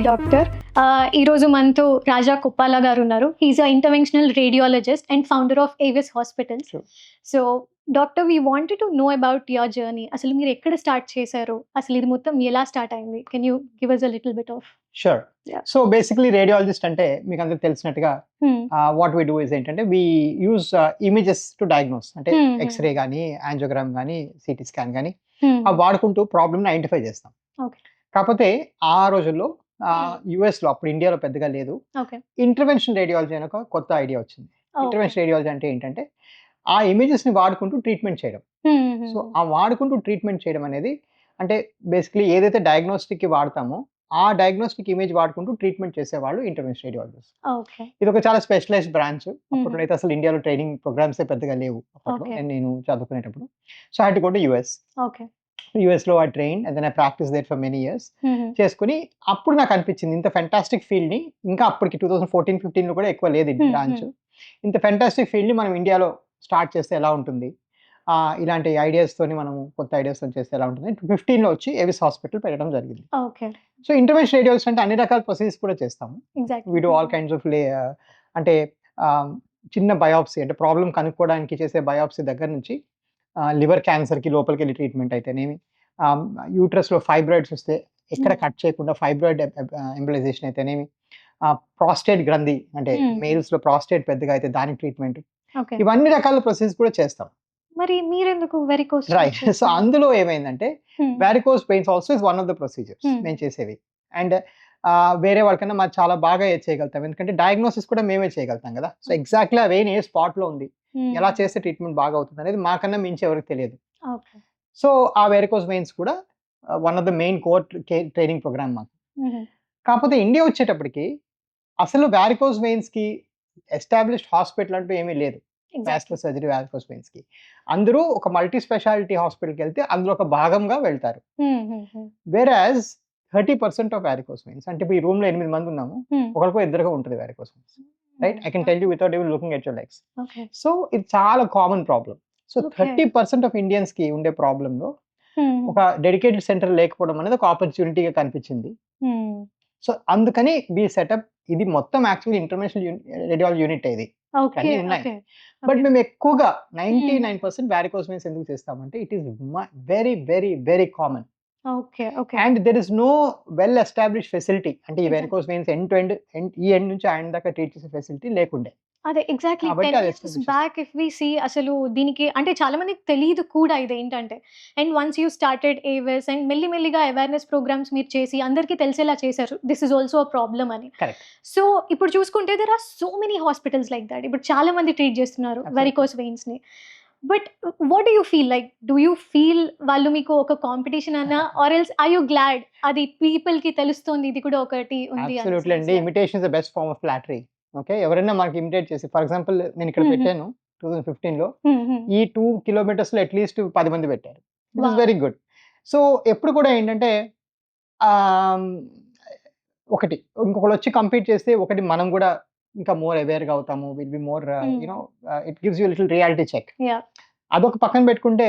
Hi doctor. ఈరోజు మనతో రాజా కుప్పాల గారు ఉన్నారు. He is a interventional radiologist and founder of Avis hospitals. Sure. So doctor, we wanted to know about your journey. అసలు మీరు ఎక్కడ స్టార్ట్ చేశారు? అసలు ఇది మొత్తం ఎలా స్టార్ట్ అయింది? Can you give us a little bit of? Sure. Yeah. So basically radiologist అంటే మీకు అందరికి తెలిసినట్టుగా వాట్ వీ డూ ఇస్ ఏంటంటే we use images to diagnose, అంటే ఎక్స్రే కానీ యాంజియోగ్రామ్ కానీ సిటీ స్కాన్ కానీ వాడుకుంటూ ప్రాబ్లమ్ని ఐడెంటిఫై చేస్తాం. Okay. కాకపోతే ఆ రోజుల్లో యుఎస్లో, అప్పుడు ఇండియాలో పెద్దగా లేదు, ఓకే. ఇంటర్వెన్షన్ రేడియాలజీ అని ఒక కొత్త ఐడియా వచ్చింది. ఇంటర్వెన్షన్ రేడియాలజీ అంటే ఏంటంటే ఆ ఇమేజెస్ని వాడుకుంటూ ట్రీట్మెంట్ చేయడం. సో ఆ వాడుకుంటూ ట్రీట్మెంట్ చేయడం అనేది అంటే బేసిక్లీ ఏదైతే డయాగ్నోస్టిక్కి వాడతామో ఆ డయాగ్నోస్టిక్ ఇమేజ్ వాడుకుంటూ ట్రీట్మెంట్ చేసేవాళ్ళు ఇంటర్వెన్షన్ రేడియాలజిస్ట్. ఓకే. ఇది ఒక చాలా స్పెషలైజ్డ్ బ్రాంచ్. అప్పట్లో అయితే అసలు ఇండియాలో ట్రైనింగ్ ప్రోగ్రామ్సే పెద్దగా లేవు అప్పట్లో Okay. నేను చదువుకునేటప్పుడు. So I had to go to US. Okay. యుఎస్లో I train and then I practice there for many years చేసుకుని అప్పుడు నాకు అనిపించింది ఇంత ఫెంటాస్టిక్ ఫీల్డ్ని, ఇంకా అప్పటికి 2014-15లో కూడా ఎక్కువ లేదు బ్రాంచ్, ఇంత ఫెంటాస్టిక్ ఫీల్డ్ని మనం ఇండియాలో స్టార్ట్ చేస్తే ఎలా ఉంటుంది, ఇలాంటి ఐడియాస్తోని మనము కొత్త ఐడియాస్తో చేస్తే ఎలా ఉంటుంది. 2015లో వచ్చి ఏవిస్ హాస్పిటల్ పెట్టడం జరిగింది. ఓకే. సో ఇంటర్వెన్షన్ రేడియాలజీ అంటే అన్ని రకాల ప్రొసీజర్స్ కూడా చేస్తాము. Exactly. We do all kinds of అంటే చిన్న బయాప్సీ, అంటే ప్రాబ్లం కనుక్కోవడానికి చేసే బయాప్సీ దగ్గర నుంచి లివర్ క్యాన్సర్కి లోపలికి వెళ్ళి ట్రీట్మెంట్ అయితేనేమి, యూట్రస్లో ఫైబ్రాయిడ్స్ వస్తే ఎక్కడ కట్ చేయకుండా ఫైబ్రాయిడ్ ఎంబలైజేషన్ అయితేనేమి, ప్రాస్టేట్ గ్రంథి అంటే మేల్స్లో ప్రాస్టేట్ పెద్దగా అయితే దానికి ట్రీట్మెంట్, ఓకే. ఇవన్నీ రకాల ప్రొసీజర్స్ కూడా చేస్తాం. మరి మీరెందుకు వెరికోస్? రైట్. సో అందులో ఏమైందంటే varicose pains also is one of the procedures మేము చేసేవి. అండ్ వేరే వాళ్ళకన్నా మాకు చాలా బాగా చేయగలుగుతాం, ఎందుకంటే డయాగ్నోసిస్ కూడా మేమే చేయగలుగుతాం కదా. సో ఎగ్జాక్ట్లీ ఆ వెయిన్ ఏ స్పాట్లో ఉంది, ఎలా చేస్తే ట్రీట్మెంట్ బాగా అవుతుంది అనేది మాకన్నా మించి ఎవరికి తెలియదు. ఓకే. సో ఆ వెరికోస్ వెయిన్స్ కూడా one of the main core training program మాకు. కాకపోతే ఇండియా వచ్చేటప్పటికి అసలు వారికోస్ వెయిన్స్కి ఎస్టాబ్లిష్డ్ హాస్పిటల్ అంటూ ఏమీ లేదు. వాస్కులర్ సర్జరీ వారికోస్ వెయిన్స్కి అందరూ ఒక మల్టీ స్పెషాలిటీ హాస్పిటల్కి వెళ్తే అందులో ఒక భాగంగా వెళ్తారు. వేరాజ్ 30% ఆఫ్ వారికోస్ వెయిన్స్, అంటే ఇప్పుడు ఈ రూమ్ లో 8 మంది ఉన్నాము, ఒకరికో ఇద్దరుగా ఉంటుంది varicose veins. Right, I can tell you without even looking at your legs. So ఇది చాలా common problem. So 30% of Indians కి ఉండే ప్రాబ్లమ్ లో ఒక డెడికేటెడ్ సెంటర్ లేకపోవడం అనేది ఒక ఆపర్చునిటీగా కనిపించింది. సో అందుకని వి సెటప్ ఇది మొత్తం యాక్చువల్లీ ఇంటర్నేషనల్ రేడియాలజీ యూనిట్ ఇది. కానీ ఉన్నాయి, బట్ మేము ఎక్కువగా 99% వారికోస్ వెయిన్స్ ఎందుకు చేస్తామంటే it is very very very common. Okay. Okay. And there is no well establish facility, అంటే ఈ varicose veins end to end, ఈ ఎండ్ నుంచి ఆ ఎండ్ దాకా ట్రీట్ చేసే ఫెసిలిటీ లేకుండే. అదే ఎగ్జాక్ట్లీ కాబట్టి 10 అది years establish back if we see అసలు దీనికి అంటే చాలా మందికి తెలియదు కూడా ఇదేంటంటే. And once you started Avis and మెల్లిమెల్లిగా అవేర్నెస్ ప్రోగ్రామ్స్ మీరు చేసి అందరికీ తెలిసేలా చేశారు this is also a problem అని. కరెక్ట్. సో ఇప్పుడు చూసుకుంటే there are so many hospitals like that. ఇప్పుడు చాలా మంది ట్రీట్ చేస్తున్నారు Absolutely. వెరికోస్ వెయిన్స్ ని. But what do you feel like? Do you feel వాళ్ళు మీకు ఒక కాంపిటీషన్ అన్నా are else are you glad అది పీపుల్ కి తెలుస్తుంది ఇది కూడా ఒకటి ఉంది? అబ్సల్యూట్లీ అండి. Imitation is the best form of flattery. Okay, ఎవరైనా మనకి ఇమిటేట్ చేసి, ఫర్ ఎగ్జాంపుల్ నేను ఇక్కడ పెట్టాను 2015లో, ఈ 2 kilometers లో అట్లీస్ట్ 10 మంది పెట్టారు. It is very good. So ఎప్పుడు కూడా ఏంటంటే ఒకటి ఇంకొకరు వచ్చి కంపీట్ చేస్తే ఒకటి మనం కూడా ఇంకా మోర్ అవేర్గా అవుతాము, will be more you know it gives you little reality check. అదొక పక్కన పెట్టుకుంటే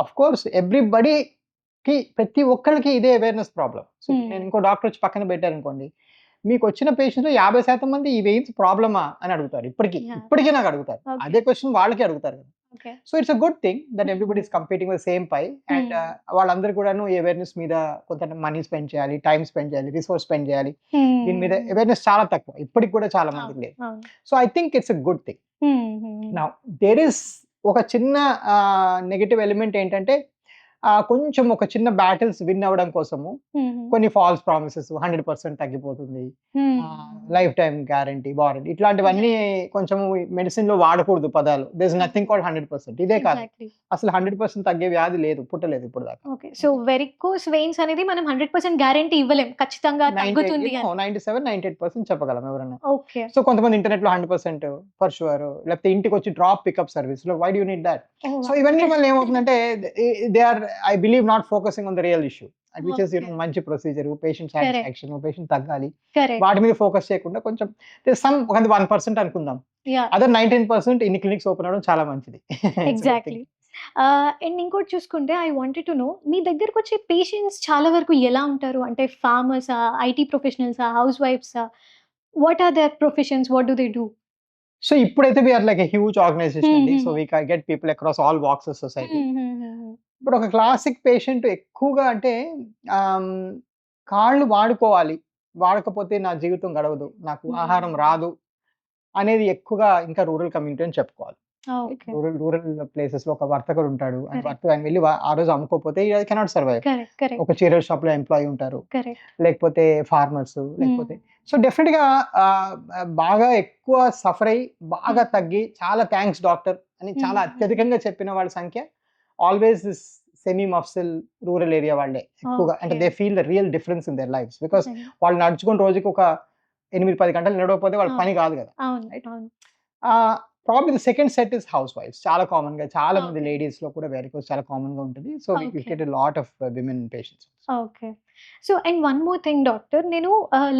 అఫ్ కోర్స్ ఎవ్రీబడికి ప్రతి ఒక్కరికి ఇదే అవేర్నెస్ ప్రాబ్లం. సో నేను ఇంకో డాక్టర్ వచ్చి పక్కన పెట్టారు అనుకోండి, మీకు వచ్చిన పేషెంట్స్ 50% మంది ఈ వెయిన్స్ ప్రాబ్లమా అని అడుగుతారు. ఇప్పటికీ నాకు అడుగుతారు. అదే క్వశ్చన్ వాళ్ళకి అడుగుతారు కదా. So it's a good thing that everybody is competing with same pie. And వాళ్ళందరూ కూడాను ఈ అవేర్నెస్ మీద కొంత మనీ స్పెండ్ చేయాలి, టైం స్పెండ్ చేయాలి, రిసోర్స్ స్పెండ్ చేయాలి. దీని మీద అవేర్నెస్ చాలా తక్కువ, ఇప్పటికి కూడా చాలా మందికి లేదు. So I think it's a good thing. Now there is ఒక చిన్న నెగటివ్ ఎలిమెంట్ ఏంటంటే కొంచెం ఒక చిన్న బ్యాటిల్స్ విన్ అవ్వడం కోసము కొన్ని ఫాల్స్ ప్రామిసెస్, 100% తగ్గిపోతుంది, లైఫ్ టైం గ్యారంటీ, వారంటీ, ఇట్లాంటివన్నీ కొంచెం మెడిసిన్ లో వాడకూడదు పదాలు. There is nothing called 100%. ఇదే కాదు, అసలు 100% తగ్గే వ్యాధి లేదు, పుట్టలేదు ఇప్పుడు దాకా. ఓకే. సో వెరికోస్ వెయిన్స్ అనేది మనం 100% గ్యారంటీ ఇవ్వలేం, ఖచ్చితంగా తగ్గుతుంది అని. 97-98% చెప్పగలం ఎవరైనా. ఓకే. సో కొంతమంది ఇంటర్నెట్ లో 100% ఫర్ షూర్, లేకపోతే ఇంటికి వచ్చి డ్రాప్ పికప్ సర్వీస్ లో why do you need that. So ఇవన్నీ మళ్ళీ ఏమవుతుందంటే they are I believe not focusing on the real issue, which is మంచి ప్రొసీజర్, పేషెంట్ సాటిస్ఫాక్షన్, పేషెంట్ తగ్గాలి, వాటి మీద ఫోకస్ చేయకుండా కొంచెం సమ్ 1% అనుకుందాం, అదర్ 19% ఇన్ని క్లినిక్స్ ఓపెన్ అవడం చాలా మంచిది. ఎగ్జాక్ట్లీ. అండ్ ఇంకోటి చూసుకుంటే ఐ వాంటెడ్ టు నో మీ దగ్గరకొచ్చే పేషెంట్స్ చాలా వరకు ఎలా ఉంటారు? అంటే ఫార్మర్సా? ఐటీ ప్రొఫెషనల్సా? హౌస్ వైఫ్సా? What are their professions? What do they do? So ఇప్పుడైతే we're like a huge organization అండి. సో హుహుహు. We get people across all walks of society. హుహుహుహు. ఇప్పుడు ఒక క్లాసిక్ పేషెంట్ ఎక్కువగా అంటే ఆహ్, కాళ్ళు వాడుకోవాలి. వాడకపోతే నా జీవితం గడవదు. నాకు ఆహారం రాదు అనేది ఎక్కువగా ఇంకా రూరల్ కమ్యూనిటీ అని చెప్పుకోవాలి. ఓకే. రూరల్ ప్లేసెస్‌లో ఒక వర్తకుడు ఉంటాడు. కరెక్ట్. ఆయన వెళ్లి ఆ రోజు అమ్ముకోకపోతే he cannot survive. Correct. Correct. ఒక చీరల షాప్‌లో ఎంప్లాయీ ఉంటారు. కరెక్ట్. లేకపోతే ఫార్మర్స్ లేకపోతే సో డెఫినిట్‌గా బాగా ఎక్కువ సఫర్ అయ్యి, బాగా తగ్గి చాలా థాంక్స్ డాక్టర్ అని చాలా అత్యధికంగా చెప్పిన వాళ్ళ సంఖ్య always this semi mofussil rural area వాళ్ళే ఎక్కువగా. అంటే they feel the real difference in their lifes. Because వాళ్ళు నడుచుకొని రోజుకి ఒక 8, 10 గంటలు నడవకపోతే వాళ్ళ పని కాదు కదా. అవును. రైట్. అవును. Probably the second set is హౌస్ వైఫ్స్. చాలా కామన్‌గా చాలా మంది లేడీస్‌లో కూడా వెరికోస్ చాలా కామన్‌గా ఉంటుంది. So we get a lot of women patients. Okay. So and one more thing doctor. నేను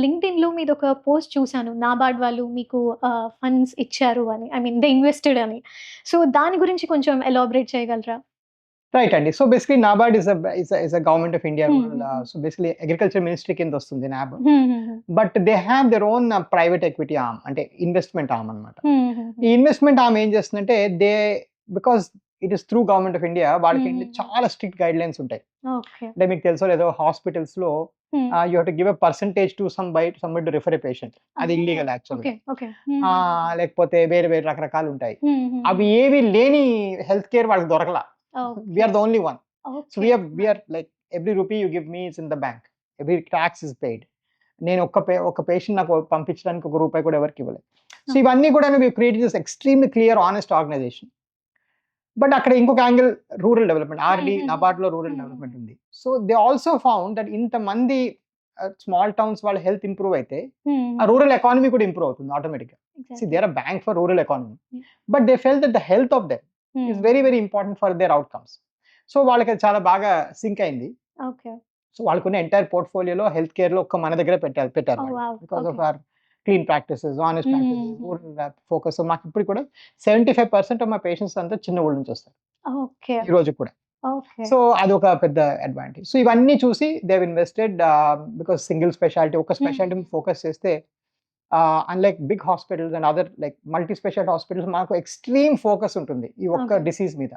లింక్డ్ఇన్‌లో మీదొక పోస్ట్ చూసాను. నాబార్డ్ వాళ్ళు మీకు ఫండ్స్ ఇచ్చారు అని. ఐ మీన్ దే ఇన్వెస్టెడ్ అని. సో దాని గురించి కొంచెం ఎలాబరేట్ చేయగలరా? రైట్ అండి. So basically NABARD is a government of India rural. So basically agriculture ministry కింద వస్తుంది నాబ్. But they have their own private equity arm, అంటే ఇన్వెస్ట్మెంట్ ఆర్మ్ అన్నమాట. ఈ ఇన్వెస్ట్మెంట్ ఆర్మ్ ఏం చేస్తుందంటే because it is through government of India వాళ్ళకి చాలా స్ట్రిక్ట్ గైడ్ లైన్స్ ఉంటాయి. ఓకే. అంటే మీకు తెలుసో లేదో హాస్పిటల్స్ లో you have to give a percentage to somebody to refer a patient. అది ఇల్లీగల్ యాక్చువల్‌గా. ఓకే. లేకపోతే వేరే వేరే రకరకాలు ఉంటాయి. అవి ఏవి లేని హెల్త్ కేర్ వాళ్ళకి దొరకలా. We are the only one. So we are like every rupee you give me is in the bank. Every tax is paid. నేను ఒక పేషెంట్ నాకు పంపించడానికి ఒక రూపాయి కూడా ఎవరికి ఇవ్వలేదు. సో ఇవన్నీ కూడా we created this extremely clear honest organization. But అక్కడ ఇంకొక యాంగిల్ రూరల్ డెవలప్మెంట్, ఆర్డీ నబార్డ్‌లో రూరల్ డెవలప్మెంట్ ఉంది. So they also found that ఇంతమంది స్మాల్ టౌన్స్ వాళ్ళ హెల్త్ ఇంప్రూవ్ అయితే ఆ రూరల్ ఎకానమీ కూడా ఇంప్రూవ్ అవుతుంది ఆటోమేటిక్‌గా. See, they are a bank for rural economy, but they felt that the health of them is very very important for their outcomes. So వాళ్ళకి అది చాలా బాగా సింక్ అయింది. ఓకే. సో వాళ్ళకున్న ఎంటైర్ పోర్ట్ఫోలియోలో హెల్త్ కేర్‌లో ఒక్క మన దగ్గరే పెట్టారు because of our clean practices, honest practices, rural focus. మాకు ఇప్పుడు కూడా 75% ఆఫ్ మా పేషెంట్స్ అంతా చిన్న ఊళ్ళ నుంచి వస్తారు ఓకే. ఈ రోజు కూడా. సో అదొక పెద్ద అడ్వాంటేజ్. సో ఇవన్నీ చూసి they have invested because single specialty, ఒక స్పెషాలిటీ ఫోకస్ చేస్తే unlike big hospitals and other like multi specialty hospitals మాకు ఎక్స్ట్రీమ్ ఫోకస్ ఉంటుంది ఈ ఒక్క డిసీజ్ మీద.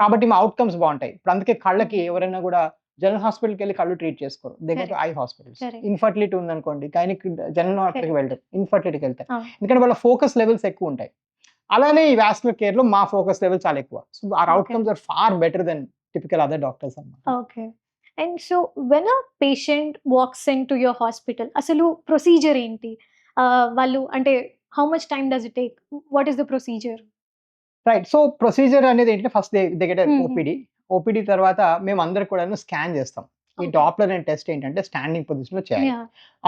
కాబట్టి మా అవుట్కమ్స్ బాగుంటాయి. ఇప్పుడు అందుకే కళ్ళకి ఎవరైనా కూడా జనరల్ హాస్పిటల్కి వెళ్ళి కళ్ళు ట్రీట్ చేసుకోరు. They go to I hospitals. Infertility ఉందనుకోండి, గైనిక్ జనరల్ హాస్పిటల్కి వెళ్తారు, ఇన్ఫర్టిలిటీకి వెళ్తారు. ఎందుకంటే వాళ్ళ ఫోకస్ లెవెల్స్ ఎక్కువ ఉంటాయి. అలానే ఈ వాస్కులర్ కేర్ లో మా ఫోకస్ లెవెల్ చాలా ఎక్కువ. So our outcomes are far better than typical other doctors అన్నమాట. Okay. And so when a patient walks into your hospital అసలు ప్రొసీజర్ ఏంటి? వాళ్ళు అంటే how much time does it take? What is the procedure? Right. So procedure అనేది ఏంటంటే first they get OPD. OPD తర్వాత మేము అందరికి కూడా స్కాన్ చేస్తాం. ఈ డాప్లర్ అనే టెస్ట్ ఏంటంటే స్టాండింగ్ పొజిషన్ లో చేయాలి.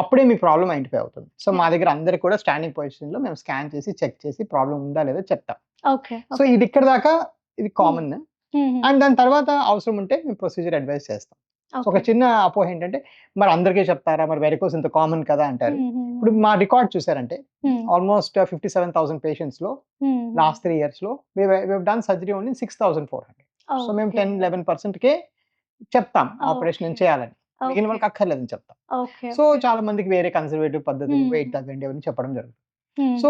అప్పుడే మీ ప్రాబ్లం ఐడెంటిఫై అవుతుంది. సో మా దగ్గర అందరికి కూడా స్టాండింగ్ పొజిషన్ లో మేము స్కాన్ చేసి చెక్ చేసి ప్రాబ్లం ఉందా లేదా చెప్తాం. సో ఇది ఇక్కడ దాకా ఇది కామన్. అండ్ దాని తర్వాత అవసరం ఉంటే మేము ప్రొసీజర్ అడ్వైస్ చేస్తాం. ఒక చిన్న అపోహ ఏంటంటే మరి అందరికీ చెప్తారా, మరి వెరికోస్ ఇంత కామన్ కదా అంటారు. ఇప్పుడు మా రికార్డ్ చూసారంటే ఆల్మోస్ట్ 57,000 పేషెంట్స్ లో లాస్ట్ 3 years లో we have done surgery only 6,400. So మేము 10-11% కే చెప్తాం ఆపరేషన్ చేయాలని, మిగిలిన వాళ్ళకి అక్కర్లేదని చెప్తాం. సో చాలా మందికి వేరే కన్సర్వేటివ్ పద్ధతులు, వెయిట్ తగ్గండి అవన్నీ చెప్పడం జరుగుతుంది. సో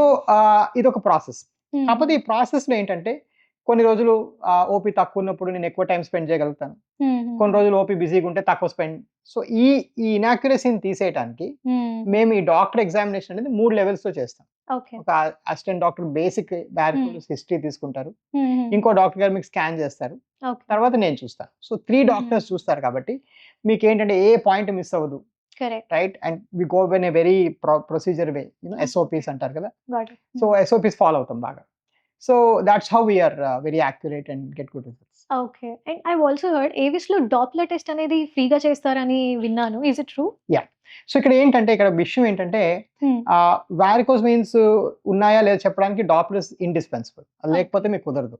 ఇది ఒక ప్రాసెస్. కాకపోతే ఈ ప్రాసెస్ లో ఏంటంటే కొన్ని రోజులు ఓపీ తక్కువ ఉన్నప్పుడు నేను ఎక్కువ టైం స్పెండ్ చేయగలుగుతాను, కొన్ని రోజులు ఓపీ బిజీగా ఉంటే తక్కువ స్పెండ్. సో ఈ ఇనాక్యురసీని తీసేయడానికి మేము ఈ డాక్టర్ ఎగ్జామినేషన్ అనేది 3 లెవెల్స్ లో చేస్తాం. ఒక assistant doctor basic varicose history తీసుకుంటారు, ఇంకో డాక్టర్ గారు మీకు స్కాన్ చేస్తారు, తర్వాత నేను చూస్తాను. సో 3 డాక్టర్స్ చూస్తారు కాబట్టి మీకు ఏంటంటే ఏ పాయింట్ మిస్ అవ్వదు. Right. And we go in a very procedure way, SOPs అంటారు కదా. సో SOPs ఫాలో అవుతాం బాగా. So that's how we are very accurate and get good results. Okay. And I've also heard AVIS లో Doppler test అనేది ఫ్రీగా చేస్తారని విన్నాను. Is it true? Yeah. So ఇక్కడ ఏంటంటే ఇక్కడ విషయం ఏంటంటే వారికోస్ వెయిన్స్ ఉన్నాయా లేదా చెప్పడానికి డాప్లర్ ఇస్ ఇండిస్పెన్సిబుల్. లేకపోతే మీకు కుదరదు.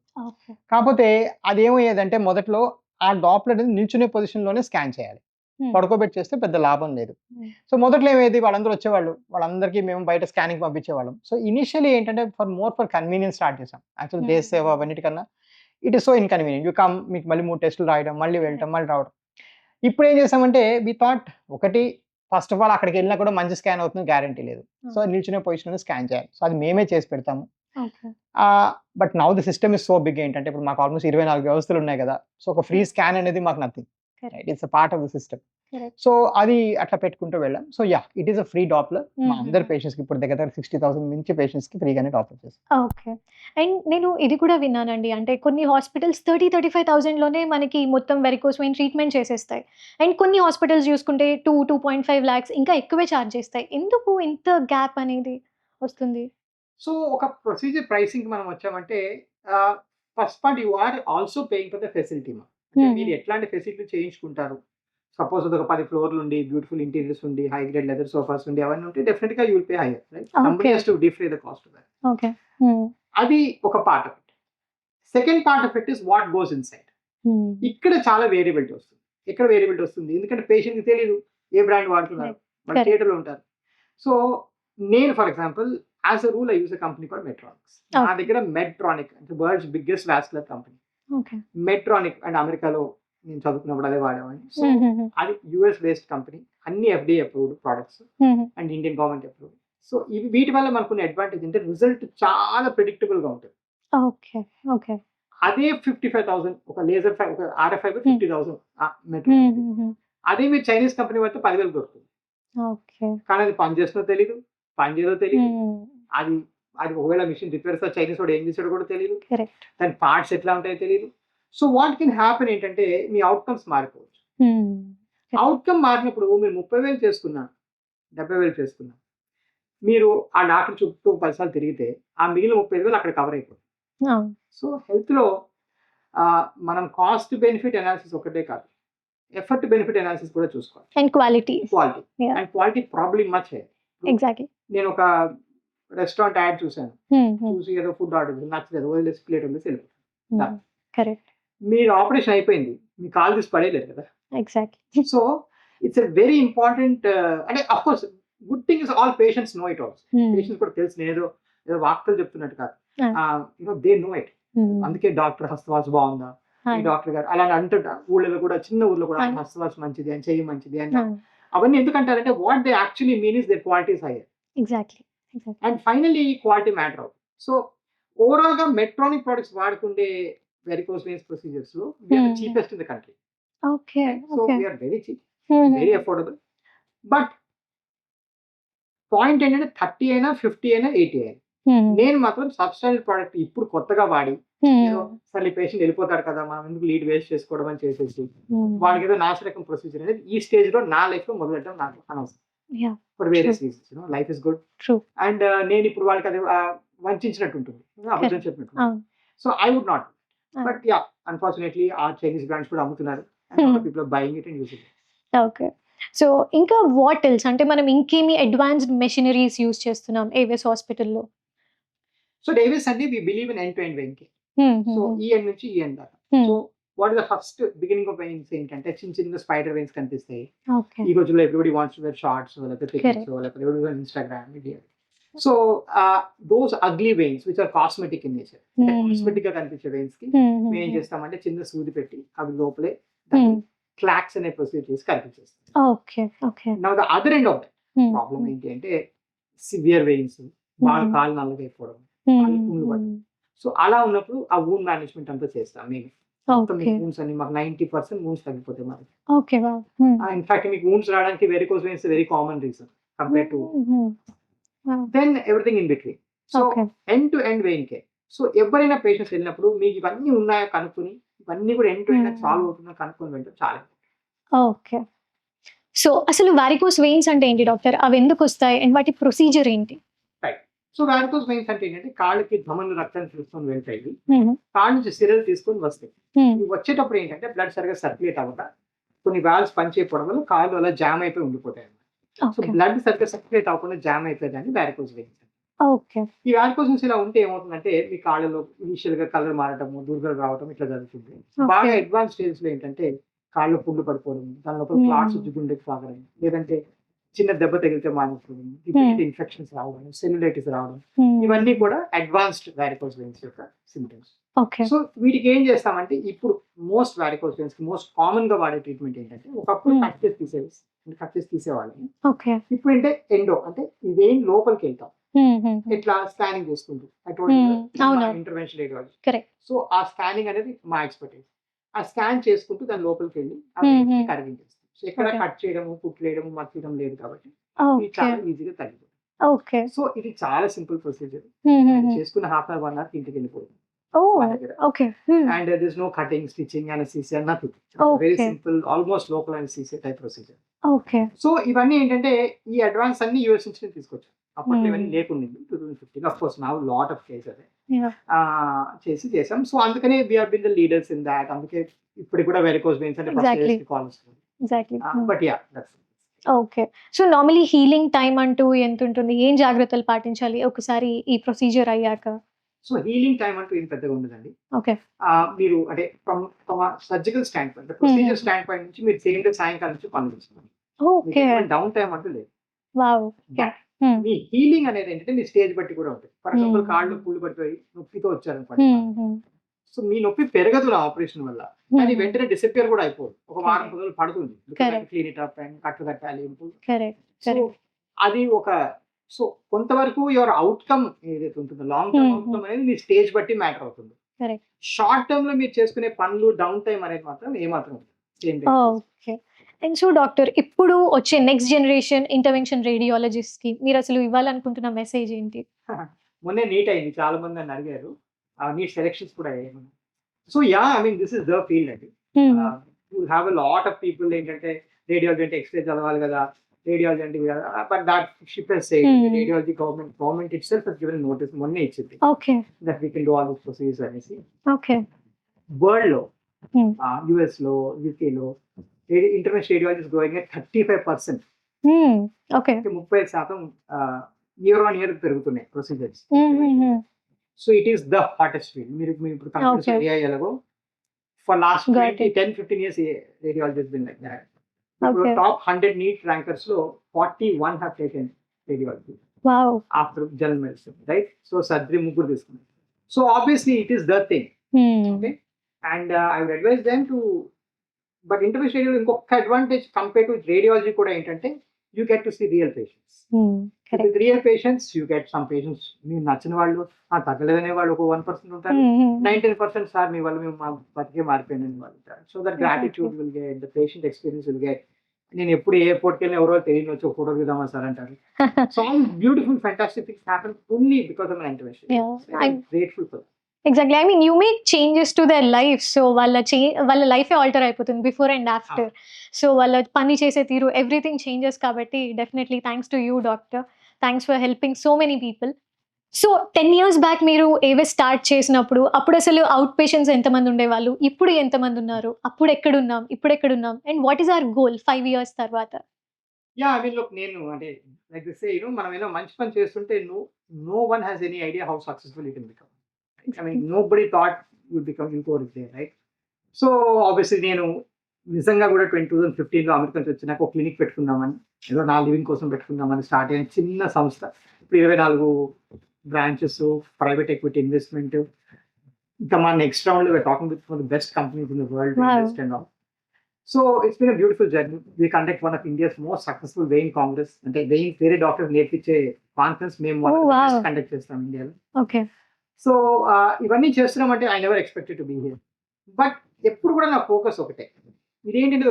కాకపోతే అది ఏమయ్యేదంటే మొదట్లో ఆ డాప్లర్ అనేది నిల్చునే పొజిషన్ లోనే స్కాన్ చేయాలి, పడుకోబెట్టి చేస్తే పెద్ద లాభం లేదు. సో మొదట్లో ఏమేది వాళ్ళందరూ వచ్చేవాళ్ళు, వాళ్ళందరికీ మేము బయట స్కానింగ్ పంపించేవాళ్ళం. సో ఇనిషియలీ ఏంటంటే ఫర్ కన్వీనియన్స్ స్టార్ట్ చేసాం. యాక్చువల్ దేశ సేవ అవన్నిటికన్నా it is so inconvenient. You come, మీకు మళ్ళీ 3 టెస్టులు రాయడం, మళ్ళీ వెళ్ళటం, మళ్ళీ రావడం. ఇప్పుడు ఏం చేసామంటే వి థాట్ ఒకటి ఫస్ట్ ఆఫ్ ఆల్ అక్కడికి వెళ్ళినా కూడా మంచి స్కాన్ అవుతుంది గ్యారంటీ లేదు. సో నిల్చునే పొజిషన్ స్కాన్ చేయాలి. సో అది మేమే చేసి పెడతాము. But now the system is so big. ఏంటంటే ఇప్పుడు మాకు ఆల్మోస్ట్ 24 వ్యవస్థలు ఉన్నాయి కదా. సో ఒక ఫ్రీ స్కాన్ అనేది మాకు nothing. It's a part of the system. So అది అట్లా పెట్టుకుంటూ వెళ్ళాం. So yeah, it is a free Doppler. మా అందరి పేషెంట్స్ కి ఇప్పుడు దగ్గర 60,000 మించి పేషెంట్స్ కి ఫ్రీగానే డాప్లర్ చేస్తాం. ఓకే. అండ్ నేను ఇది కూడా విన్నానండి. అంటే కొన్ని హాస్పిటల్స్ 30,000-35,000 లోనే మనకి మొత్తం వెరికోస్ వెయిన్ ట్రీట్మెంట్ చేసేస్తాయి. అండ్ కొన్ని హాస్పిటల్స్ చూసుకుంటే 2.5 లాక్స్ ఇంకా ఎక్కువే చార్జ్ చేస్తాయి. ఎందుకు ఇంత గ్యాప్ అనేది వస్తుంది? సో ఒక ప్రొసీజర్ ప్రైసింగ్ మనం వచ్చామంటే first part you are also paying for the facility. మీరు ఎట్లాంటి ఫెసిలిటీ చేయించుకుంటారు. సపోజ్ ఒక 10 ఫ్లోర్లు ఉండి బ్యూటిఫుల్ ఇంటీరియర్స్ ఉండి హై గ్రేడ్ లెదర్ సోఫాస్ ఉండి అవన్నీ ఉంటే డెఫినెట్ గా you will pay higher, right? Somebody has to defray the cost of that. Okay. అది ఒక part of it. Second part of it is what goes inside. ఇక్కడ చాలా variability వస్తుంది. ఎక్కడ వేరియబిలిటీ వస్తుంది? ఎందుకంటే పేషెంట్ కి తెలియదు ఏ బ్రాండ్ వాడుతున్నారు, మన థియేటర్ లో ఉంటారు. సో నేను for example as a rule I use a company called Medtronics. నా దగ్గర మెట్రానిక్ అంటే world's biggest vascular company. Medtronic and అమెరికాలో నేను చదువుకున్నప్పుడు అదే వాడేవాడిని. సో అది యుఎస్ బేస్డ్ కంపెనీ, అన్ని FDA approved products and Indian government approved. So ఇవి వీటి వల్ల మనకున్న అడ్వాంటేజ్ అంటే రిజల్ట్ చాలా ప్రెడిక్టబుల్ గా ఉంటుంది. ఓకే. ఓకే. అదే 55,000 ఒక లేజర్ ఒక RF ఫైబర్ 50,000 మెట్రో. అదే మీరు చైనీస్ కంపెనీ పడితే 10,000 దొరుకుతుంది. ఓకే. కానీ అది పని చేస్తుందో తెలియదు, పని చేయదో తెలియదు. అది అది ఒకవేళ మిషన్ రిపేర్స్ చైనీస్ వాడు ఏం చేసాడో కూడా తెలియదు. దాని పార్ట్స్ ఎట్లా ఉంటాయో తెలియదు. సో వాట్ కెన్ హ్యాపెన్ ఏంటంటే మీ అవుట్కమ్స్ మారిపోవచ్చు. అవుట్కమ్ మారినప్పుడు మీరు 30,000 చేసుకున్నా, 70,000 చేసుకున్నా, మీరు ఆ డాక్టర్ చుట్టూ 10 సార్లు తిరిగితే ఆ మిగిలిన 35,000 అక్కడ కవర్ అయిపోతుంది. సో హెల్త్ లో మనం కాస్ట్ బెనిఫిట్ అనాలిసిస్ ఒకటే కాదు, ఎఫర్ట్ బెనిఫిట్ అనాలిసిస్ కూడా చూసుకోవాలి. And quality and quality problem much. Exactly. నేను ఒక రెస్టారెంట్ యాడ్ చూసాను. చూసి ఏదో ఫుడ్ ఆర్డర్ నచ్చలేదు, వదిలేసి ప్లేట్ వదిలేసి వెళ్ళిపోతాను. కరెక్ట్. మీరు ఆపరేషన్ అయిపోయింది, మీ కాల్ తీసి పడేయలేదు కదా. Exactly. So it's a very important. అంటే of course good thing is all patients know it also. Patients కూడా తెలుసు, నేను ఏదో వార్తలు చెప్తున్నట్టు కాదు. They know it. అందుకే డాక్టర్ హస్తవాస్ బాగుందా, ఈ డాక్టర్ గారు అలా అంటుంటా. ఊళ్ళలో కూడా, చిన్న ఊర్లో కూడా హస్తవాస్ మంచిది అని, చెయ్యి మంచిది అని. అవన్నీ ఎందుకంటారంటే what they actually mean is their quality is higher. Exactly. And finally quality matter అవుతుంది. సో ఓవరాల్ గా మెట్రానిక్ ప్రొడక్ట్స్ వాడుకుంటే varicose veins procedures lo we are the cheapest in the country. Okay. So we are very cheap, very affordable. But point ఏంటంటే 30 అయినా 50 అయినా 80 అయినా నేను మాత్రం సబ్స్టైల్ product ఇప్పుడు కొత్తగా వాడి ఏదో సరే పేషెంట్ వెళ్ళిపోతాడు కదా, మనం ఎందుకు లీడ్ వేస్ట్ చేసుకోవడం అని చేసేసి వాళ్ళకి ఏదో నాశరకం ప్రొసీజర్ అనేది ఈ స్టేజ్ లో నా లైఫ్ లో మొదలెట్టడం నాకు అనవసరం. For various reasons. Life is good. And నేను ఇప్పుడు వాళ్ళకి అది వంచినట్టు ఉంటుంది, అబద్ధం చెప్పినట్టు. So I would not. But yeah, unfortunately, our Chinese brands కూడా అమ్ముతున్నారు. And a lot of people are buying it and using it. Okay. So ఇంకా వాట్ ఎల్స్ అంటే మనం ఇంకేమి అడ్వాన్స్డ్ మెషినరీస్ యూస్ చేస్తున్నాం ఏవిఎస్ హాస్పిటల్లో? సో డేవిస్ అంటే we believe in end-to-end vein care. So ఈ ఎండ్ నుంచి ఈ ఎండ్ దాకా. So what is the first beginning of veins ఏంటంటే చిన్న చిన్న స్పైడర్ వెయిన్స్ కనిపిస్తాయి. ఈ రోజుల్లో everybody wants to wear shorts, లేకపోతే పిక్చర్స్, లేకపోతే every Instagram video. So those ugly veins which are cosmetic in nature, cosmetic గా కనిపించే వెయిన్స్ కి మేము ఏం చేస్తామంటే చిన్న సూది పెట్టి అవి లోపలే క్లాక్స్ అనే ప్రొసీజర్ చేసి కనిపించేస్తాం. Now the other end of that problem ఏంటి అంటే సివియర్ వెయిన్స్, బాగా కాలు నల్లగా అయిపోవడం, పుండ్లు పడడం. సో అలా ఉన్నప్పుడు ఆ వూండ్ మేనేజ్మెంట్ అంతా చేస్తాం మేము. వూండ్స్ అన్ని మాకు 90% వూండ్స్ తగ్గిపోతాయి మనకి. ఇన్ఫాక్ట్ మీకు వూండ్స్ రావడానికి varicose veins very common reason compare to then everything in between. So end to end vein care. So ఎవరైనా పేషెంట్స్ వెళ్ళినప్పుడు మీకు ఇవన్నీ ఉన్నాయో కనుక్కొని, ఇవన్నీ కూడా ఎండ్ టు ఎండ్ సాల్వ్ అవుతుందో కనుక్కొని వెళ్ళడం చాలా. ఓకే. సో అసలు వారికోస్ వెయిన్స్ అంటే ఏంటి డాక్టర్? అవి ఎందుకు వస్తాయి అండ్ వాటి ప్రొసీజర్ ఏంటి? రైట్. సో వారికోస్ వెయిన్స్ అంటే ఏంటంటే కాళ్ళకి ధమనులు రక్తం తీసుకొని వెళ్తాయి, కాళ్ళ నుంచి సిరలు తీసుకొని వస్తాయి. ఇవి వచ్చేటప్పుడు ఏంటంటే బ్లడ్ సరిగా సర్క్యులేట్ అవ్వక కొన్ని వాల్వ్స్ పనిచేయకపోవడం వల్ల కాళ్ళు అలా జామ్ అయిపోయి ఉండిపోతాయి. సో బ్లడ్ సరిగ్గా సర్క్యులేట్ అవ్వకుండా జామ్ అయిపోయిందని వారికోస్ వెయిన్స్. ఈ వారికోస్ వెయిన్స్ ఇలా ఉంటే ఏమవుతుందంటే మీ కాళ్ళలో ఇనిషియల్ గా కలర్ మారటము, దుర్గలు రావడం ఇట్లా జరుగుతుంది. బాగా అడ్వాన్స్ స్టేజ్ లో ఏంటంటే కాళ్ళు పుండ్లు పడిపోవడం, దాని లోపల క్లాట్స్ వచ్చి గుండెకి సాగడం, లేదంటే చిన్న దెబ్బ తగిలితే మానేస్తుంది, ఇన్ఫెక్షన్స్ రావడం, సెల్యులైటిస్ రావడం, ఇవన్నీ కూడా అడ్వాన్స్డ్ వారికోస్ వెయిన్స్ యొక్క సింటమ్స్. ఓకే. సో వీటికి ఏం చేస్తామంటే ఇప్పుడు మోస్ట్ వారికోస్ వెయిన్స్ కి మోస్ట్ కామన్ గా వాడే ట్రీట్మెంట్ ఏంటంటే ఒకప్పుడు కట్ చేసి తీసేవాళ్ళం. ఓకే. ఇప్పుడు అంటే ఎండో అంటే ఈ వెయిన్ లోపలికి వెళ్తాం, ఇట్లా స్కానింగ్ చేసుకుంటూ ఇంటర్వెన్షన్ రేడియాలజీ. కరెక్ట్. సో ఆ స్కానింగ్ అనేది మా ఎక్స్పర్టైజ్. ఆ స్కాన్ చేసుకుంటూ దాని లోపలికి వెళ్ళి కరిగించేస్తాం. సో ఎక్కడ కట్ చేయడము, కుట్లేయడము, మర్చడం లేదు కాబట్టి ఇది చాలా ఈజీగా తగ్గిపోతుంది. ఓకే. సో ఇది చాలా సింపుల్ ప్రొసీజర్. చేసుకున్న హాఫ్ అన్ అవర్ 1 అవర్ ఇంటికి వెళ్ళిపోతుంది. Okay. And there's no cutting, stitching, anesthesia, nothing. Very simple, almost local anesthesia type procedure. Okay. So ఇవన్నీ ఏంటంటే ఈ అడ్వాన్స్ అన్ని యూఎస్ నుంచి తీసుకొచ్చాం. అప్పట్లో ఇవన్నీ లేకుండా 2015. Of course now lot of cases చేసాం. సో అందుకనే we have been the leaders in that. అందుకే ఇప్పుడు కూడా varicose veins అంటే ఫస్ట్ కాల్ వస్తుంది. Exactly. But yeah that's okay. So normally healing time అంటూ ఎంత ఉంటుంది? ఏం జాగ్రత్తలు పాటించాలి ఒకసారి ఈ ప్రొసీజర్ అయ్యాక? సో హీలింగ్ టైం అంటూ ఏం పెద్దగా ఉండదండి. ఓకే. మీరు అంటే from surgical stand point, procedure stand point నుంచి మీరు చేయండి సాయంకాలం నుంచి పనులు చేస్తున్నారు. ఓకే. డౌన్ టైం అంటూ లేదు. వావ్. మీ హీలింగ్ అనేది ఏంటంటే మీ స్టేజ్ బట్టి కూడా ఉంటుంది. ఫర్ ఎగ్జాంపుల్ కాళ్ళు పుళ్ళు పడిపోయి నొప్పితో వచ్చారనుకోండి, సో మీ నొప్పి పెరగదు నా ఆపరేషన్ వల్ల, కానీ వెంటనే డిసపియర్ కూడా అయిపోదు. ఒక వారం రోజులు పడుతుంది, క్లీన్ ఇట్ అప్ అండ్ కట్టు కట్టాలి. సో అది ఒక సో కొంతవరకు యువర్ అవుట్కమ్ ఏదైతే ఉంటుందో లాంగ్ టర్మ్ అవుట్కమ్ అనేది మీ స్టేజ్ బట్టి మ్యాటర్ అవుతుంది. షార్ట్ టర్మ్ లో మీరు చేసుకునే పనులు డౌన్ టైం అనేది మాత్రం ఏమాత్రం ఓకే. అండ్ సో డాక్టర్, ఇప్పుడు వచ్చే నెక్స్ట్ జనరేషన్ ఇంటర్వెన్షన్ రేడియాలజిస్ట్ కి మీరు అసలు ఇవ్వాలనుకుంటున్న మెసేజ్ ఏంటి? మొన్నే నీట్ అయింది, చాలా మంది నన్ను అడిగారు, నీట్ సెలెక్షన్స్ కూడా అయ్యాయి. So yeah, I mean this is the field అండి. You have a lot of people ఏంటంటే రేడియాలజీ అంటే ఎక్స్రే చదవాలి కదా, రేడియాలజీ అంటే but that ship has sailed radiology government itself has given notice మొన్నే ఇచ్చింది that we can do all this procedures అనేసి. World లో యుఎస్ లో, యూకే లో intervention radiology is growing at 35%. 30% year on year పెరుగుతున్నాయి procedures. So it is the hottest field. మీరు ఇప్పుడు computers ఏరియాలో for last 10-15 years radiology has been like that. ఇప్పుడు top 100 NEET rankers లో 41 have taken radiology after general medicine, right? So surgery ముగ్గురు తీసుకున్నారు. So obviously it is the thing. Okay, and I would advise them to, but intervention radiology ఇంకొక advantage compare to radiology కూడా ఏంటంటే you get to see real patients. With real patients you get some patients మీకు నచ్చిన వాళ్ళు, తగ్గలేదనే వాళ్ళు ఒక 1% ఉంటారు, 19% sir మీ వాళ్ళు మేము మా బతికే మారిపోయిందని వాళ్ళు ఉంటారు. So that gratitude will get, the patient experience will get. నేను ఎప్పుడు ఎయిర్పోర్ట్కి వెళ్ళిన ఎవరో తెలియని వచ్చి ఒక ఫోటో దిద్దామా సార్ అంటారు. So all beautiful fantastic things happen only because of my intervention. I'm grateful for. Exactly. I mean you make changes to their life. So వాళ్ళ లైఫే ఆల్టర్ అయిపోతుంది బిఫోర్ అండ్ ఆఫ్టర్. సో వాళ్ళ పని చేసే తీరు everything changes కాబట్టి definitely thanks to you doctor. Thanks for helping so many people. So 10 years back మీరు ఏవే స్టార్ట్ చేసినప్పుడు అప్పుడు అసలు అవుట్ పేషెంట్స్ ఎంతమంది ఉండేవాళ్ళు, ఇప్పుడు ఎంతమంది ఉన్నారు, అప్పుడు ఎక్కడున్నాం, ఇప్పుడు ఎక్కడున్నాం, and what is our goal 5 years తర్వాత? యా, ఐ మీన్ లుక్, నేను అంటే లైక్ దిస్ సే, మనం ఏదో మంచి పని చేస్తుంటే no one has any idea how successful it can become. I mean nobody thought would become unicorn is there, right? So obviously నేను నిజంగా కూడా 2015లో అమెరికా నుంచి వచ్చినాక ఒక క్లినిక్ పెట్టుకుందామని, ఏదో నా లివింగ్ కోసం పెట్టుకుందామని స్టార్ట్ అయిన చిన్న సంస్థ ఇప్పుడు 24 బ్రాంచెస్, ప్రైవేట్ ఎక్విటీ ఇన్వెస్ట్మెంట్, ఇంకా మా next round we're talking with one of the best companies in the world invest and all. So it's been a beautiful journey. We conduct one of India's most successful vein congress, అంటే vein వేరే doctors నేర్పించే conference మేము conduct చేస్తాం ఇండియాలో. So ఇవన్నీ చేస్తున్నామంటే I never expected to be here. But ఎప్పుడు కూడా నా ఫోకస్ ఒకటే, ఇదేంటంటే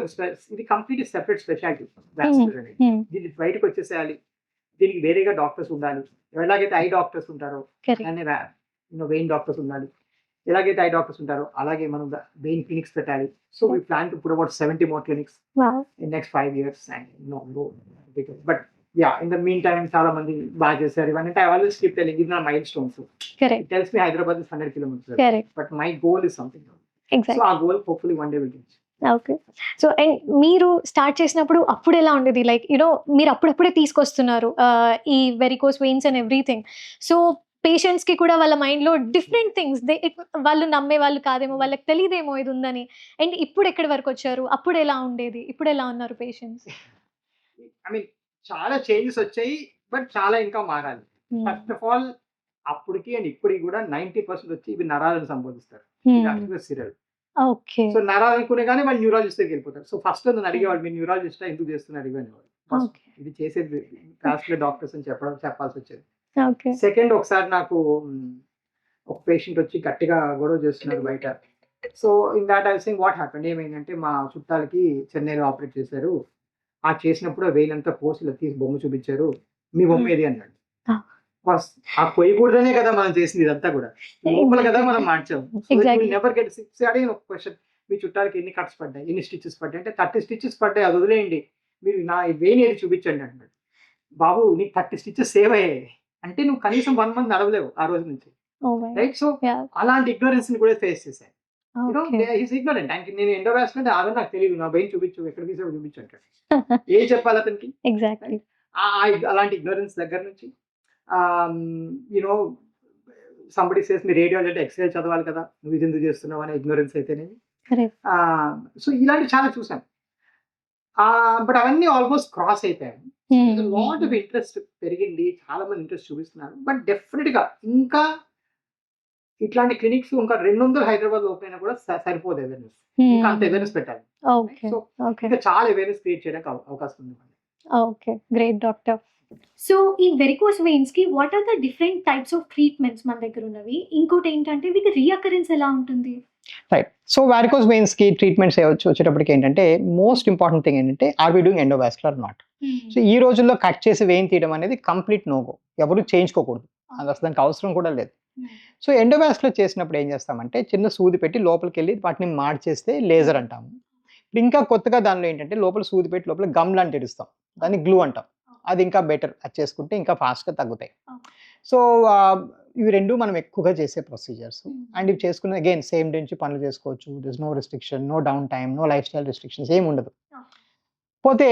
ఇది కంప్లీట్ సెపరేట్ స్పెషాలిటీ. దీన్ని బయటకు వచ్చేసేయాలి, దీనికి వేరేగా డాక్టర్స్ ఉండాలి. ఎలాగైతే ఐ డాక్టర్స్ ఉంటారో వెయిన్ డాక్టర్స్ ఉండాలి, ఎలాగైతే ఐ డాక్టర్స్ ఉంటారో అలాగే మనం వెయిన్ క్లినిక్స్ పెట్టాలి. So we plan to put about 70 more clinics in next 5 years and but yeah, in the meantime చాలా మంది బాగా చేశారు ఇవన్నీ. I always keep telling, ఇది నా mile stones. It tells me Hyderabad is 100 kilometers, but my goal is something else. So our goal hopefully one day will reach. Okay. So and మీరు start చేసినప్పుడు అప్పుడు ఎలా ఉండేది? లైక్ మీరు అప్పుడప్పుడే తీసుకొస్తున్నారు ఈ varicose veins and everything. So పేషెంట్స్కి కూడా వాళ్ళ మైండ్లో డిఫరెంట్ థింగ్స్, వాళ్ళు నమ్మే వాళ్ళు కాదేమో, వాళ్ళకి తెలియదేమో ఇది ఉందని. అండ్ ఇప్పుడు ఎక్కడి వరకు వచ్చారు, అప్పుడు ఎలా ఉండేది, ఇప్పుడు ఎలా ఉన్నారు పేషెంట్స్? I mean చాలా చేంజెస్ వచ్చాయి, బట్ చాలా ఇంకా మారాలి. ఫస్ట్ ఆఫ్ ఆల్ అప్పటికి అండ్ ఇప్పటికి కూడా 90% వచ్చి ఇవి నరాలను సంబోధిస్తారు. Serial okay. సో నరాలు అనుకునే కానీ వాళ్ళు న్యూరాలజిస్ట్ దగ్గరికి వెళ్ళిపోతారు. సో ఫస్ట్ నన్ను అడిగేవాళ్ళు, మీరు న్యూరాలజిస్ట్ ఎందుకు చేస్తున్నారు అడిగేవాళ్ళు. ఫస్ట్ ఇది చేసేది క్లాసికల్ డాక్టర్స్ అని చెప్పాల్సి వచ్చేది. సెకండ్ ఒకసారి నాకు ఒక పేషెంట్ వచ్చి గట్టిగా గొడవ చేస్తున్నారు బయట. So in that I sing what happened, ఏమైందంటే మా చుట్టాలకి చెన్నైలో ఆపరేట్ చేశారు, ఆ చేసినప్పుడు ఆ వేలంతా కోసి తీసి బొమ్మ చూపించారు, మీ బొమ్మ ఏది అన్నాడు. ఆ పోయకూడదనే కదా మనం చేసింది ఇదంతా కూడా, లోపల కదా మనం మార్చాము. Never get six. అడిగిన ఒక క్వశ్చన్, మీ చుట్టాలకి ఎన్ని కట్స్ పడ్డాయి, ఎన్ని స్టిచెస్ పడ్డాయి అంటే 30 స్టిచెస్ పడ్డాయి, అది వదిలేయండి, మీరు నా వేని ఏది చూపించండి అంటున్నాడు. బాబు నీకు 30 స్టిచెస్ సేవ్ అయ్యాయి అంటే నువ్వు కనీసం 1 మంత్ నడవలేవు ఆ రోజు నుంచి, రైట్? సో అలాంటి ఇగ్నోరెన్స్ ని కూడా ఫేస్ చేశాను. ఇగ్నోరెంట్. నేను ఎండోవాస్కులర్ అదే నాకు తెలియదు, నా బెయిన్ చూపించు, ఎక్కడ తీసే చూపించు అంటాడు. ఏం చెప్పాలి అతనికి? అలాంటి ఇగ్నోరెన్స్ దగ్గర నుంచి యూనో సంబడి సేస్ మీ రేడియాలజీ అంటే ఎక్స్రే చదవాలి కదా, నువ్వు ఇది ఎందుకు చేస్తున్నావు అనే ఇగ్నోరెన్స్ అయితేనే. సో ఇలాంటి చాలా చూసాను, బట్ అవన్నీ ఆల్మోస్ట్ క్రాస్ అయిపోయాను. లాట్ ఆఫ్ ఇంట్రెస్ట్ పెరిగింది, చాలా మంది ఇంట్రెస్ట్ చూపిస్తున్నారు. బట్ డెఫినెట్ గా ఇంకా ఇట్లాంటి క్లినిక్స్ ఇంకా 200 హైదరాబాద్ ఓపెన్ అయినా కూడా సరిపోదు అవేర్నెస్. ఇంకా అంత అవేర్నెస్ పెట్టాలి. సో ఇంకా చాలా అవేర్నెస్ క్రియేట్ చేయడానికి అవకాశం ఉంది. Okay, great doctor. సో ఈ వెరికోస్ వెయిన్స్ కి what are the different types of treatments మన దగ్గర ఉన్నవి? ఇంకోటి ఏంటంటే వీటి రీఅకరెన్స్ ఎలా ఉంటుంది? రైట్. సో వారికోస్ వెయిన్స్ కి ట్రీట్మెంట్స్ వచ్చేటప్పటికి ఏంటంటే మోస్ట్ ఇంపార్టెంట్ థింగ్ ఏంటంటే are we doing endovascular not. So ఈ రోజుల్లో కట్ చేసి వెయిన్ తీయడం అనేది కంప్లీట్ నోగో, ఎవరు చేయించుకోకూడదు, అది అసలు దానికి అవసరం కూడా లేదు. సో ఎండోవాస్కులర్ చేసినప్పుడు ఏం చేస్తామంటే చిన్న సూది పెట్టి లోపలికి వెళ్ళి వాటిని మార్చేస్తే లేజర్ అంటాము. ఇంకా కొత్తగా దానిలో ఏంటంటే లోపల సూది పెట్టి లోపల గమ్ లాంటి ఇడుస్తాం, దాన్ని గ్లూ అంటాం. అది ఇంకా బెటర్, అది చేసుకుంటే ఇంకా ఫాస్ట్గా తగ్గుతాయి. సో ఇవి రెండు మనం ఎక్కువగా చేసే ప్రొసీజర్స్. అండ్ ఇవి చేసుకున్న అగైన్ సేమ్ డే నుంచి పనులు చేసుకోవచ్చు, this no restriction, no downtime, no lifestyle restrictions ఏమి ఉండదు. పోతే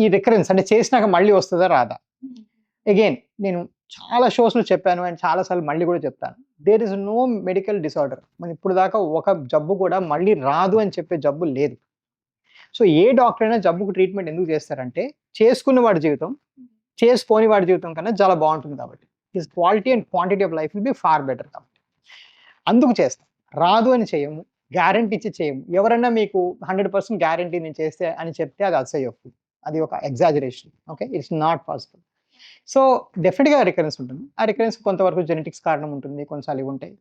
ఈ రికరెన్స్ అంటే చేసినాక మళ్ళీ వస్తుందా రాదా, అగైన్ నేను చాలా షోస్లో చెప్పాను అండ్ చాలాసార్లు మళ్ళీ కూడా చెప్తాను, there is no medical disorder, మనం ఇప్పుడు దాకా ఒక జబ్బు కూడా మళ్ళీ రాదు అని చెప్పే జబ్బు లేదు. సో ఏ డాక్టర్ అయినా జబ్బుకు ట్రీట్మెంట్ ఎందుకు చేస్తారంటే చేసుకున్న వాడి జీవితం చేసుకోని వాడి జీవితం కన్నా చాలా బాగుంటుంది కాబట్టి, his quality and quantity of life will be far better కాబట్టి అందుకు చేస్తాం. రాదు అని చేయము, గ్యారంటీ ఇచ్చి చేయము. ఎవరన్నా మీకు 100% గ్యారంటీ నేను చేస్తే అని చెప్తే అది అసహ్యపు, అది ఒక exaggeration. Okay, it's not possible. So డెఫినెట్గా రికరెన్స్ ఉంటుంది. ఆ రికరెన్స్ కొంతవరకు జెనెటిక్స్ కారణం ఉంటుంది, కొన్నిసార్లు ఇవి ఉంటాయి.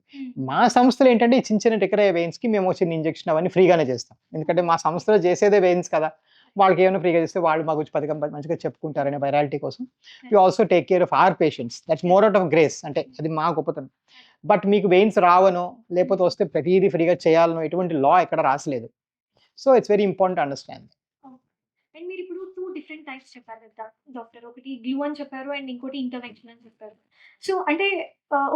మా సంస్థలో ఏంటంటే ఈ చిన్న రికర్ అయ్యే వెయిన్స్కి మేము చిన్న ఇంజెక్షన్ అవన్నీ ఫ్రీగానే చేస్తాం, ఎందుకంటే మా సంస్థలో చేసేదే వెయిన్స్ కదా, వాళ్ళకి ఏమైనా ఫ్రీగా చేస్తే వాళ్ళు మా గురించి పథకం మంచిగా చెప్పుకుంటారనే వైరాలిటీ కోసం we also take care of our patients. That's more out of grace, అంటే అది మా గొప్పతనం. బట్ మీకు వెయిన్స్ రావనో లేకపోతే వస్తే ప్రతిదీ ఫ్రీగా చేయాలనో ఎటువంటి లా ఎక్కడ రాసలేదు. So it's very important understand. And మీరు ఇప్పుడు 2 డిఫరెంట్ టైప్స్ చెప్పారు కదా డాక్టర్, ఒకటి గ్లూ అని చెప్పారు అండ్ ఇంకోటి ఇంటర్వెన్షన్ అని చెప్పారు. సో అంటే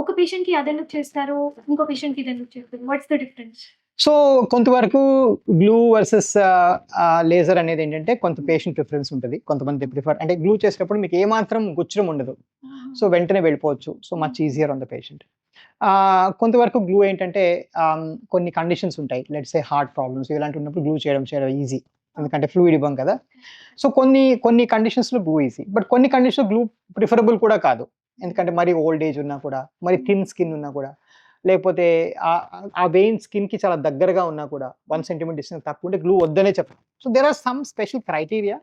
ఒక పేషెంట్కి అది ఎందుకు చేస్తారు, ఇంకో పేషెంట్కి ఇది ఎందుకు చేస్తారు, వాట్స్ ద డిఫరెన్స్? సో కొంతవరకు గ్లూ వర్సెస్ లేజర్ అనేది ఏంటంటే కొంత పేషెంట్ ప్రిఫరెన్స్ ఉంటుంది. కొంతమంది ప్రిఫర్ అంటే గ్లూ చేసేటప్పుడు మీకు ఏమాత్రం గుచ్చడం ఉండదు, సో వెంటనే వెళ్ళిపోవచ్చు, so much easier on the patient. కొంతవరకు గ్లూ ఏంటంటే కొన్ని కండిషన్స్ ఉంటాయి, లెట్స్ సే హార్ట్ ప్రాబ్లమ్స్ ఇలాంటి ఉన్నప్పుడు గ్లూ చేయడం ఈజీ, ఎందుకంటే ఫ్లూయిడ్ ఇవ్వం కదా. సో కొన్ని కండిషన్స్లో గ్లూ ఈజీ, బట్ కొన్ని కండిషన్లో గ్లూ ప్రిఫరబుల్ కూడా కాదు, ఎందుకంటే మరి ఓల్డ్ ఏజ్ ఉన్నా కూడా, మరి థిన్ స్కిన్ ఉన్నా కూడా, లేకపోతే ఆ వెయిన్ స్కిన్కి చాలా దగ్గరగా ఉన్నా కూడా 1 సెంటీమీటర్ డిస్టెన్స్ తక్కువ ఉంటే గ్లూ వద్దనే చెప్పాలి. So there are some special criteria,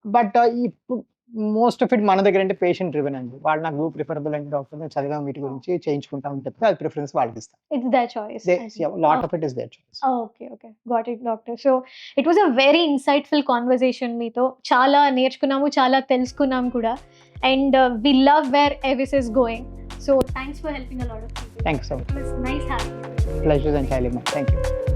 but ఇప్పుడు మోస్ట్ ఆఫ్ ఇట్ మన దగ్గర అంటే పేషెంట్ డ్రివెన్ అండి. వాళ్ళు నాకు గ్లూ ప్రిఫరబుల్ అంటే డాక్టర్ చదివాం వీటి గురించి చేయించుకుంటామని చెప్తే అది ప్రిఫరెన్స్ వాళ్ళకి ఇస్తాం. It's their choice. Lot of it is their choice. Okay, got it doctor. So it was a very insightful conversation. మీతో చాలా నేర్చుకున్నాము, చాలా తెలుసుకున్నాము కూడా. And we love where AVIS is going. So thanks for helping a lot of people. Thanks so much. It was nice having you. Pleasure entirely mine. Thank you.